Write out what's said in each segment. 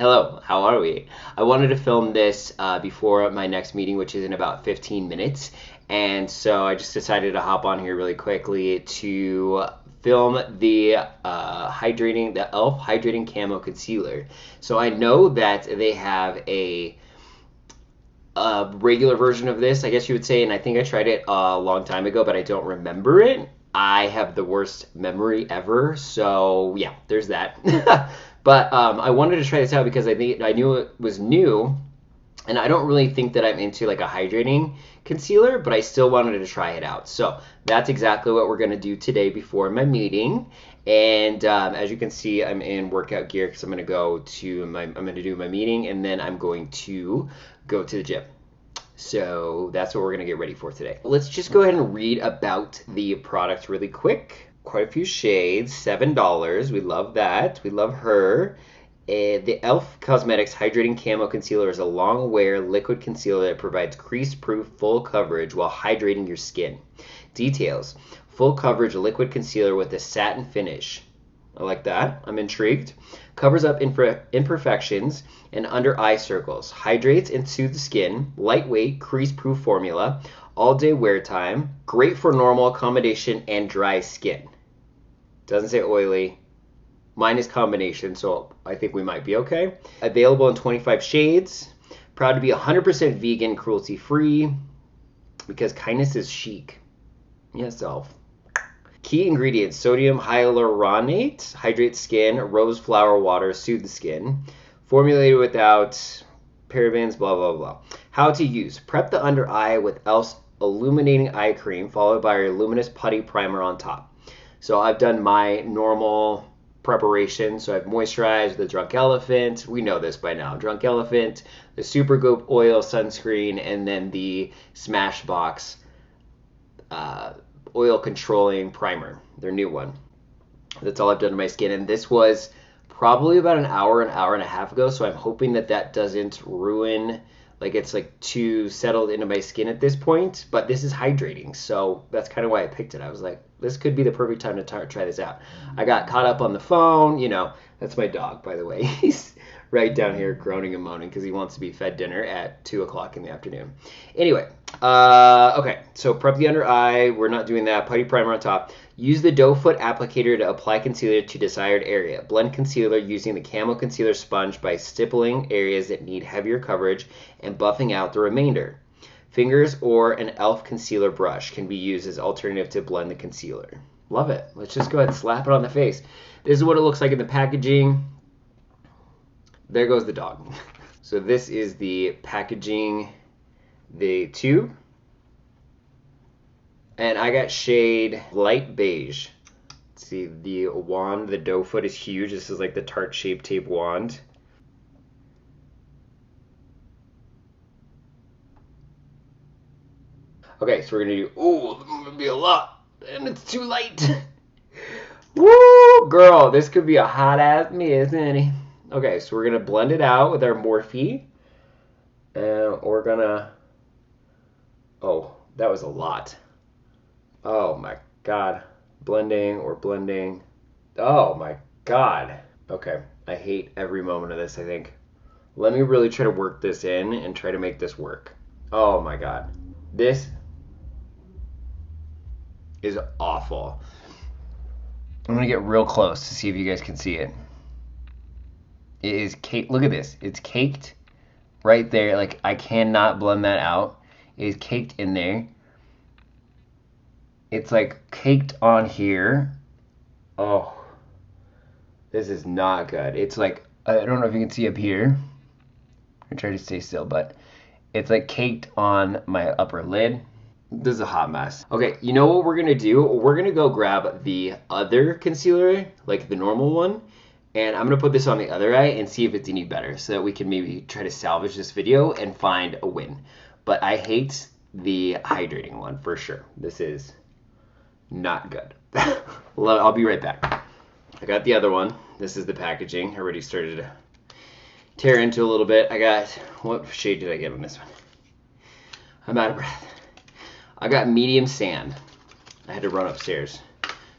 Hello, how are we? I wanted to film this before my next meeting, which is in about 15 minutes. And so I just decided to hop on here really quickly to film the the E.L.F. Hydrating Camo Concealer. So I know that they have a regular version of this, I guess you would say, and I think I tried it a long time ago, but I don't remember it. I have the worst memory ever, so yeah, there's that. But I wanted to try this out because I knew it was new, and I don't really think that I'm into like a hydrating concealer, but I still wanted to try it out. So that's exactly what we're gonna do today before my meeting. And as you can see, I'm in workout gear because I'm gonna do my meeting, and then I'm going to go to the gym. So that's what we're gonna get ready for today. Let's just go ahead and read about the product really quick. Quite a few shades, $7. We love that. We love her. The E.L.F. Cosmetics Hydrating Camo Concealer is a long-wear liquid concealer that provides crease-proof full coverage while hydrating your skin. Details: full coverage liquid concealer with a satin finish. I like that. I'm intrigued. Covers up imperfections and under eye circles. Hydrates and soothes the skin. Lightweight, crease-proof formula. All-day wear time. Great for normal, accommodation, and dry skin. Doesn't say oily. Mine is combination, so I think we might be okay. Available in 25 shades. Proud to be 100% vegan, cruelty-free, because kindness is chic. Yes, E.L.F. Key ingredients: sodium hyaluronate, hydrates skin; rose flower water, soothe the skin. Formulated without parabens, blah, blah, blah. How to use: prep the under eye with E.L.F.'s illuminating eye cream, followed by our luminous putty primer on top. So I've done my normal preparation. So I've moisturized the Drunk Elephant. We know this by now. Drunk Elephant, the Supergoop Oil Sunscreen, and then the Smashbox Oil Controlling Primer, their new one. That's all I've done to my skin. And this was probably about an hour and a half ago. So I'm hoping that that doesn't ruin, like it's like too settled into my skin at this point. But this is hydrating. So that's kind of why I picked it. I was like, this could be the perfect time to try this out. I got caught up on the phone. You know, that's my dog, by the way. He's right down here groaning and moaning because he wants to be fed dinner at 2 o'clock in the afternoon. Anyway, okay, so prep the under eye. We're not doing that. Putty primer on top. Use the doe foot applicator to apply concealer to desired area. Blend concealer using the Camo Concealer Sponge by stippling areas that need heavier coverage and buffing out the remainder. Fingers or an E.L.F. concealer brush can be used as alternative to blend the concealer. Love it. Let's just go ahead and slap it on the face. This is what it looks like in the packaging. There goes the dog. So this is the packaging, the tube. And I got shade light beige. Let's see, the wand, the doe foot is huge. This is like the Tarte Shape Tape wand. Okay, so we're gonna do, ooh, this is gonna be a lot, and it's too light. Woo, girl, this could be a hot ass mess, isn't it? Okay, so we're gonna blend it out with our Morphe, and we're gonna, oh, that was a lot. Oh my God, blending, we're blending. Oh my God. Okay, I hate every moment of this, I think. Let me really try to work this in and try to make this work. Oh my God. This is awful. I'm gonna get real close to see if you guys can see it. It is caked. Look at this. It's caked right there. Like, I cannot blend that out. It is caked in there. It's like caked on here. Oh, this is not good. It's like, I don't know if you can see up here. I'm trying to stay still, but it's like caked on my upper lid. This is a hot mess. Okay, you know what we're gonna do? We're gonna go grab the other concealer, like the normal one, and I'm gonna put this on the other eye and see if it's any better so that we can maybe try to salvage this video and find a win. But I hate the hydrating one for sure. This is not good. I'll be right back. I got the other one. This is the packaging. I already started to tear into a little bit. I got, what shade did I get on this one? I'm out of breath. I got medium sand. I had to run upstairs.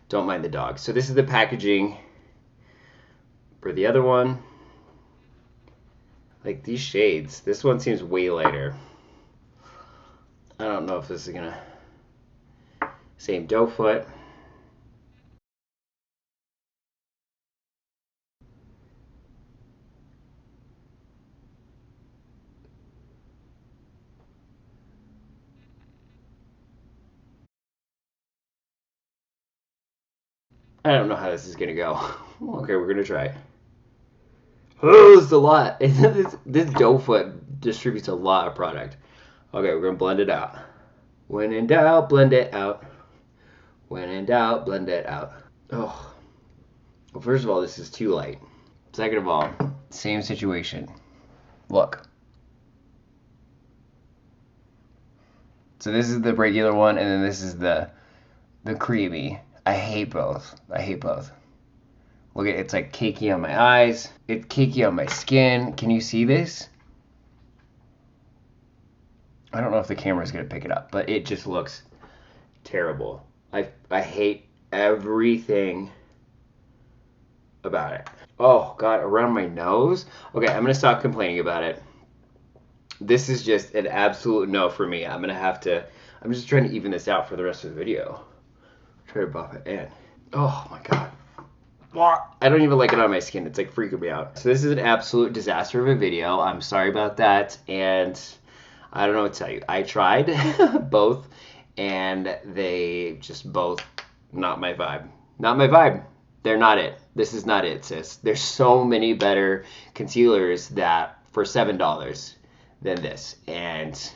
Don't mind the dog. So this is the packaging for the other one. Like these shades, this one seems way lighter. I don't know if this is gonna, same doe foot. I don't know how this is gonna go. Okay, we're gonna try. Oh, it's a lot. This doe foot distributes a lot of product. Okay, we're gonna blend it out. When in doubt, blend it out. When in doubt, blend it out. Oh, well, first of all, this is too light. Second of all, same situation. Look. So this is the regular one, and then this is the creamy. I hate both. I hate both. Look at it's like cakey on my eyes. It's cakey on my skin. Can you see this? I don't know if the camera's gonna pick it up, but it just looks terrible. I hate everything about it. Oh God, around my nose. Okay, I'm gonna stop complaining about it. This is just an absolute no for me. I'm just trying to even this out for the rest of the video. Try to buff it in. Oh my God. I don't even like it on my skin. It's like freaking me out. So this is an absolute disaster of a video. I'm sorry about that. And I don't know what to tell you. I tried both and they just both not my vibe. Not my vibe. They're not it. This is not it, sis. There's so many better concealers that for $7 than this. And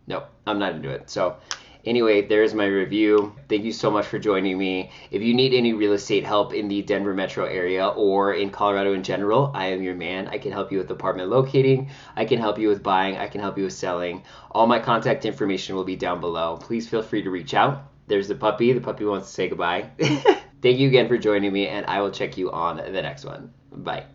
nope, I'm not into it. So anyway, there's my review. Thank you so much for joining me. If you need any real estate help in the Denver metro area or in Colorado in general, I am your man. I can help you with apartment locating. I can help you with buying. I can help you with selling. All my contact information will be down below. Please feel free to reach out. There's the puppy. The puppy wants to say goodbye. Thank you again for joining me, and I will check you on the next one. Bye.